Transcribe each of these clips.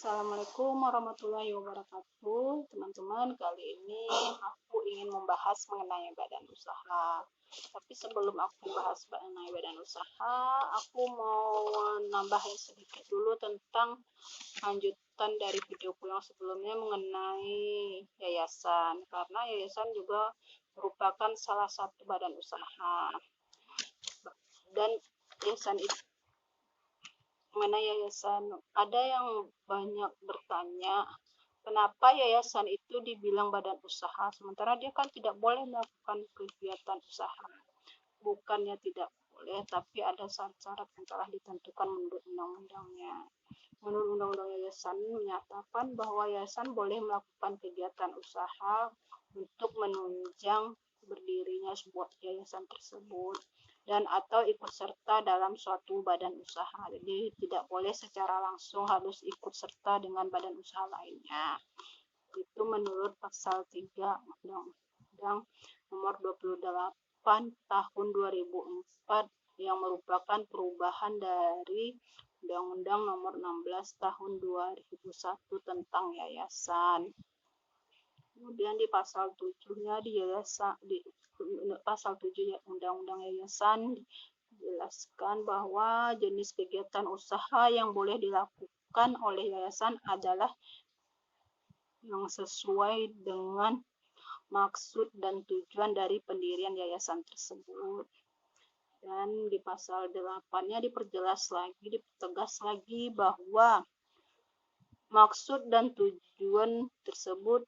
Assalamualaikum warahmatullahi wabarakatuh. Teman-teman, kali ini aku ingin membahas mengenai badan usaha. Tapi sebelum aku membahas mengenai badan usaha, aku mau nambahin sedikit dulu tentang lanjutan dari videoku yang sebelumnya mengenai yayasan. Karena yayasan juga merupakan salah satu badan usaha. Dan yayasan itu mana yayasan, ada yang banyak bertanya kenapa yayasan itu dibilang badan usaha sementara dia kan tidak boleh melakukan kegiatan usaha. Bukannya tidak boleh, tapi ada syarat-syarat yang telah ditentukan menurut undang-undangnya. Menurut undang-undang yayasan menyatakan bahwa yayasan boleh melakukan kegiatan usaha untuk menunjang berdirinya sebuah yayasan tersebut dan atau ikut serta dalam suatu badan usaha. Jadi tidak boleh secara langsung harus ikut serta dengan badan usaha lainnya. Itu menurut pasal 3 Undang-Undang nomor 28 tahun 2004 yang merupakan perubahan dari Undang-Undang nomor 16 tahun 2001 tentang yayasan. Kemudian di pasal 7-nya pasal 7 Undang-Undang Yayasan dijelaskan bahwa jenis kegiatan usaha yang boleh dilakukan oleh yayasan adalah yang sesuai dengan maksud dan tujuan dari pendirian yayasan tersebut. Dan di pasal 8-nya dipertegas lagi bahwa maksud dan tujuan tersebut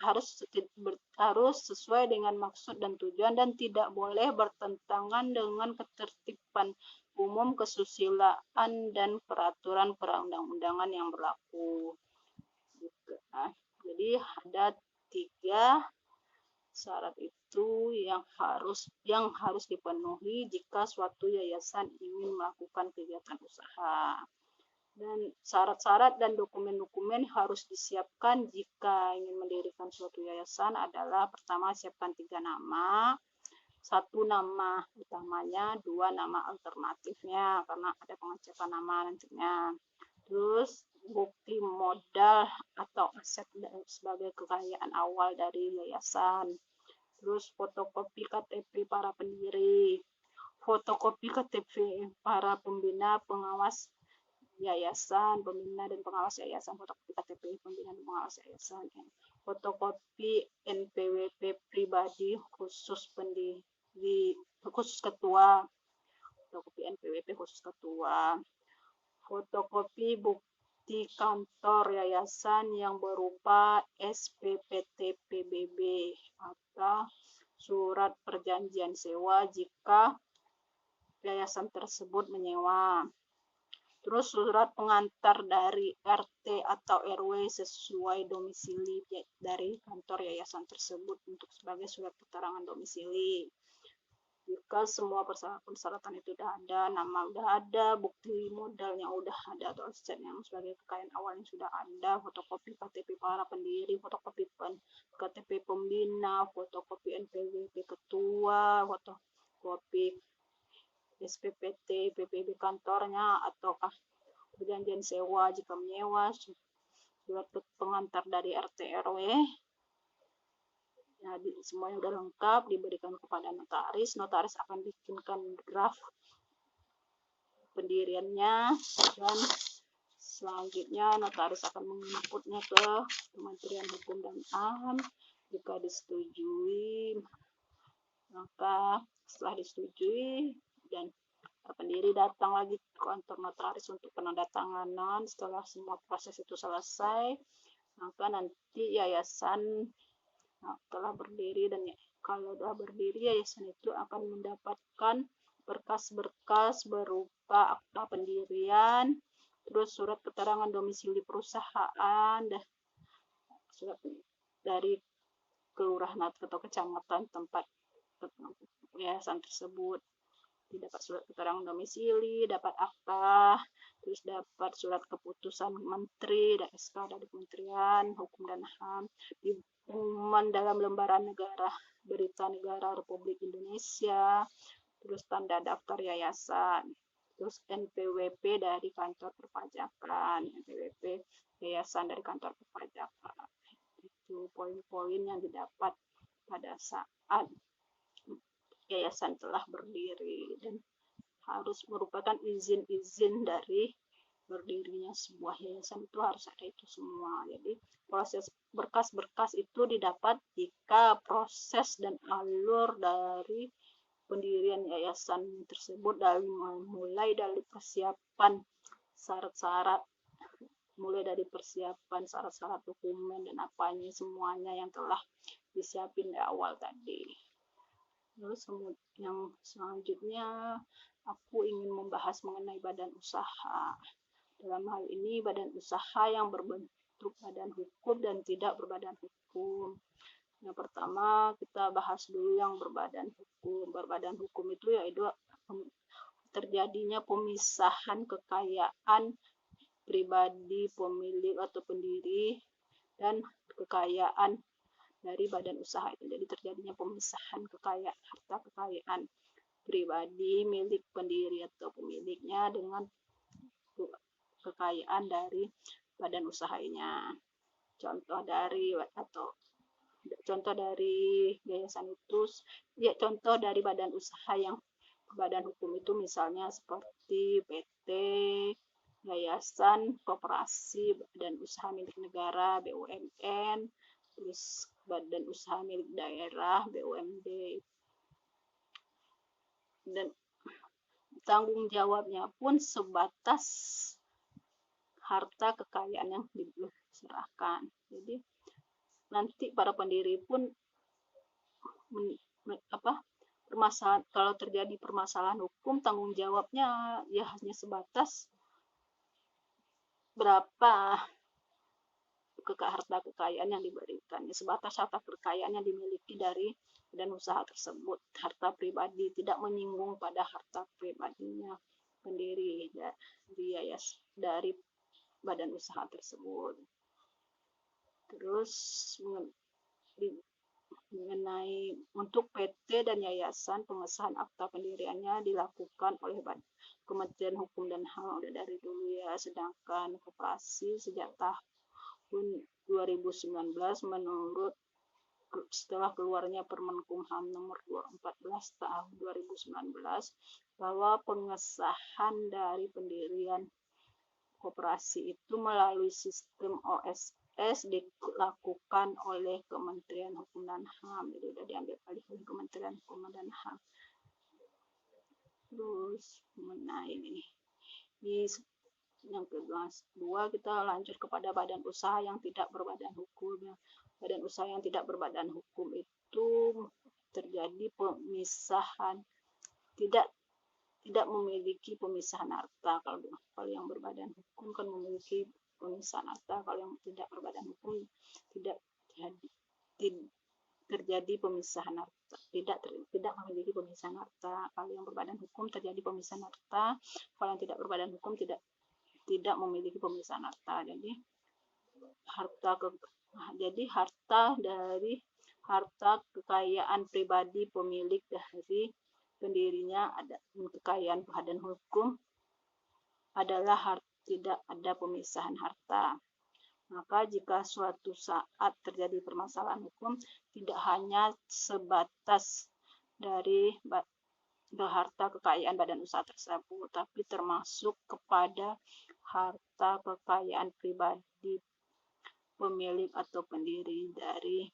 harus sesuai dengan maksud dan tujuan dan tidak boleh bertentangan dengan ketertiban umum, kesusilaan, dan peraturan perundang-undangan yang berlaku. Jadi ada 3 syarat itu yang harus dipenuhi jika suatu yayasan ingin melakukan kegiatan usaha. Dan syarat-syarat dan dokumen-dokumen harus disiapkan jika ingin mendirikan suatu yayasan adalah: pertama, siapkan 3 nama, 1 nama utamanya, 2 nama alternatifnya karena ada pengecekan nama nantinya. Terus bukti modal atau aset sebagai kekayaan awal dari yayasan. Terus fotokopi KTP para pendiri, fotokopi KTP para pembina pengawas yayasan, pembina dan pengawas yayasan, fotokopi KTP pembina dan pengawas yayasan, fotokopi NPWP pribadi khusus pendiri, khusus ketua, fotokopi NPWP khusus ketua, fotokopi bukti kantor yayasan yang berupa SPPT PBB atau surat perjanjian sewa jika yayasan tersebut menyewa. Terus surat pengantar dari RT atau RW sesuai domisili dari kantor yayasan tersebut untuk sebagai surat keterangan domisili. Jika semua persyaratan itu sudah ada, nama sudah ada, bukti modalnya sudah ada atau aset yang sebagai kekayaan awal yang sudah ada, fotokopi KTP para pendiri, fotokopi KTP pembina, fotokopi NPWP ketua, fotokopi SPPT PBB kantornya ataukah perjanjian sewa jika menyewa, surat pengantar dari RT RW. Jadi semuanya sudah lengkap diberikan kepada notaris. Notaris akan bikinkan draft pendiriannya dan selanjutnya notaris akan menginputnya ke Kementerian Hukum dan HAM. Jika disetujui, maka setelah disetujui dan pendiri datang lagi ke kantor notaris untuk penandatanganan. Setelah semua proses itu selesai, maka nanti yayasan telah berdiri, dan kalau sudah berdiri yayasan itu akan mendapatkan berkas-berkas berupa akta pendirian, terus surat keterangan domisili perusahaan, dan surat dari kelurahan atau kecamatan tempat yayasan tersebut. Dapat surat keterangan domisili, dapat akta, terus dapat surat keputusan menteri dan SK dari Kementerian Hukum dan HAM, diumuman dalam lembaran negara, berita negara Republik Indonesia, terus tanda daftar yayasan. terus NPWP dari kantor perpajakan, NPWP yayasan dari kantor perpajakan. Itu poin-poin yang didapat pada saat yayasan telah berdiri, dan harus merupakan izin-izin dari berdirinya sebuah yayasan itu harus ada itu semua. Jadi proses berkas-berkas itu didapat jika proses dan alur dari pendirian yayasan tersebut mulai dari persiapan syarat-syarat, mulai dari persiapan syarat-syarat dokumen dan apanya semuanya yang telah disiapin di awal tadi. Terus yang selanjutnya aku ingin membahas mengenai badan usaha. Dalam hal ini badan usaha yang berbentuk badan hukum dan tidak berbadan hukum. Yang pertama kita bahas dulu yang berbadan hukum. Berbadan hukum itu yaitu terjadinya pemisahan kekayaan pribadi pemilik atau pendiri dan kekayaan dari badan usaha itu. Jadi terjadinya pemisahan kekayaan, harta kekayaan pribadi milik pendiri atau pemiliknya dengan kekayaan dari badan usahanya. Contoh dari yayasan itu, ya contoh dari badan usaha yang badan hukum itu misalnya seperti PT, yayasan, koperasi, badan usaha milik negara, BUMN, terus badan usaha milik daerah, BUMD. Dan tanggung jawabnya pun sebatas harta kekayaan yang diserahkan. Jadi nanti para pendiri pun kalau terjadi permasalahan hukum, tanggung jawabnya ya hanya sebatas berapa harta kekayaan yang diberikan, ya sebatas harta kekayaan yang dimiliki dari badan usaha tersebut, harta pribadi, tidak menyinggung pada harta pribadinya pendiri dari badan usaha tersebut. Terus mengenai untuk PT dan yayasan, pengesahan akta pendiriannya dilakukan oleh Kementerian Hukum dan HAM udah dari dulu ya, sedangkan koperasi sejak tahun 2019 menurut setelah keluarnya Permenkumham nomor 14 tahun 2019 bahwa pengesahan dari pendirian koperasi itu melalui sistem OSS dilakukan oleh Kementerian Hukum dan HAM. Jadi sudah diambil alih oleh Kementerian Hukum dan HAM. Terus mengenai ini yang kedua kita lanjut kepada badan usaha yang tidak berbadan hukum. Badan usaha yang tidak berbadan hukum itu terjadi pemisahan, tidak memiliki pemisahan harta. Kalau yang berbadan hukum kan memiliki pemisahan harta, kalau yang tidak berbadan hukum tidak terjadi pemisahan harta, tidak memiliki pemisahan harta. Kalau yang berbadan hukum terjadi pemisahan harta, kalau yang tidak berbadan hukum tidak memiliki pemisahan harta. Jadi harta kekayaan pribadi pemilik dari pendirinya ada kekayaan badan hukum adalah tidak ada pemisahan harta. Maka jika suatu saat terjadi permasalahan hukum, tidak hanya sebatas dari harta kekayaan badan usaha tersebut, tapi termasuk kepada harta kekayaan pribadi pemilik atau pendiri dari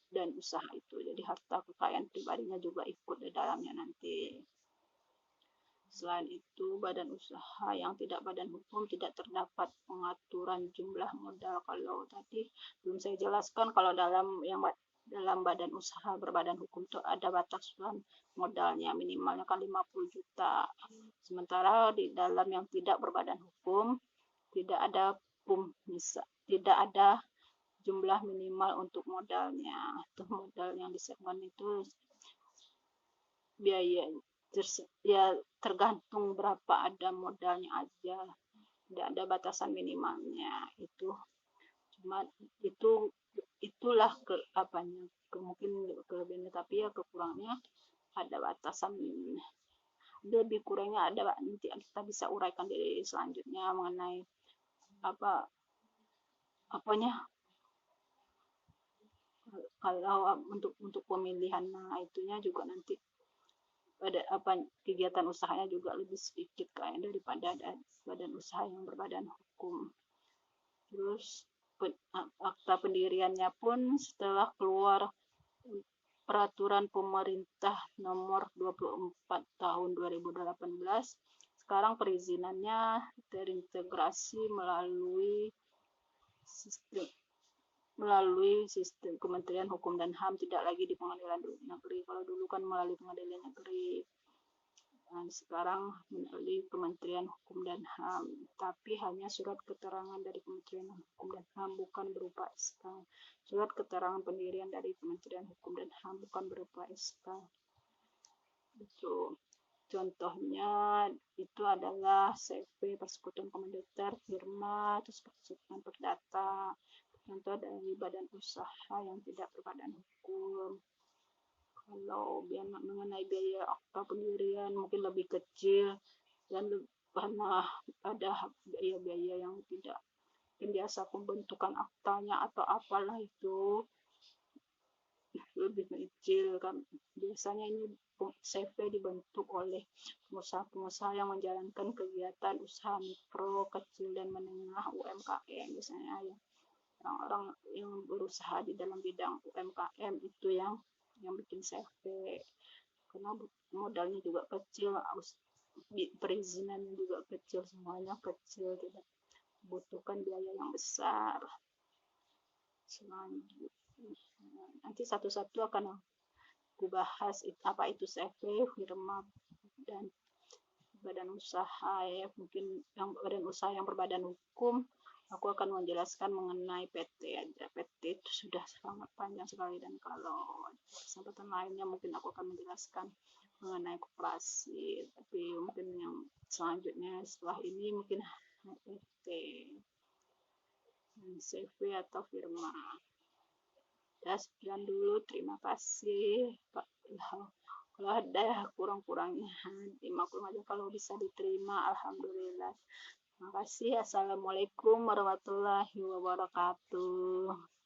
dan usaha itu. Jadi harta kekayaan pribadinya juga ikut di dalamnya nanti. Selain itu, badan usaha yang tidak badan hukum tidak terdapat pengaturan jumlah modal. Kalau tadi belum saya jelaskan, kalau dalam badan usaha berbadan hukum itu ada batasan modalnya, minimalnya kan 50 juta. Sementara di dalam yang tidak berbadan hukum tidak ada jumlah minimal untuk modalnya. Itu modal yang disiapkan itu biaya ya tergantung berapa ada modalnya aja, tidak ada batasan minimalnya. Itulah mungkin kelebihannya, tapi ya kekurangannya ada batasan lebih kurangnya ada nanti kita bisa uraikan di selanjutnya mengenai apa apanya kalau untuk pemilihan, nah itunya juga nanti pada apa kegiatan usahanya juga lebih sedikit kayak daripada badan usaha yang berbadan hukum. Terus akta pendiriannya pun setelah keluar peraturan pemerintah nomor 24 tahun 2018, sekarang perizinannya terintegrasi melalui sistem Kementerian Hukum dan HAM, tidak lagi di pengadilan negeri. Kalau dulu kan melalui pengadilan negeri, dan sekarang melalui Kementerian Hukum dan HAM, tapi hanya surat keterangan dari Kementerian Hukum dan HAM, bukan berupa SK. Surat keterangan pendirian dari Kementerian Hukum dan HAM, bukan berupa SK. Itu contohnya itu adalah CV, Persekutuan Komanditer, firma, terus Persekutuan Perdata. Contoh dari badan usaha yang tidak berbadan hukum. Kalau mengenai biaya akta pendirian mungkin lebih kecil dan karena ada biaya-biaya yang tidak biasa pembentukan aktanya atau apalah itu lebih kecil kan. Biasanya ini CV dibentuk oleh pengusaha-pengusaha yang menjalankan kegiatan usaha mikro, kecil dan menengah UMKM biasanya ya. Orang-orang yang berusaha di dalam bidang UMKM itu yang bikin CV, karena modalnya juga kecil, perizinannya juga kecil, semuanya kecil, tidak butuhkan biaya yang besar. Selanjutnya nanti satu-satu akan aku bahas apa itu CV, firma, dan badan usaha ya. Mungkin yang badan usaha yang berbadan hukum aku akan menjelaskan mengenai PT aja. PT itu sudah sangat panjang sekali, dan kalau kesempatan lainnya mungkin aku akan menjelaskan mengenai koperasi, tapi mungkin yang selanjutnya setelah ini mungkin PT dan CV atau firma. Ya, sekian dulu, terima kasih Pak Ilham. Kalau ada kurang-kurangnya dimaklum aja, kalau bisa diterima alhamdulillah. Terima kasih. Assalamualaikum warahmatullahi wabarakatuh.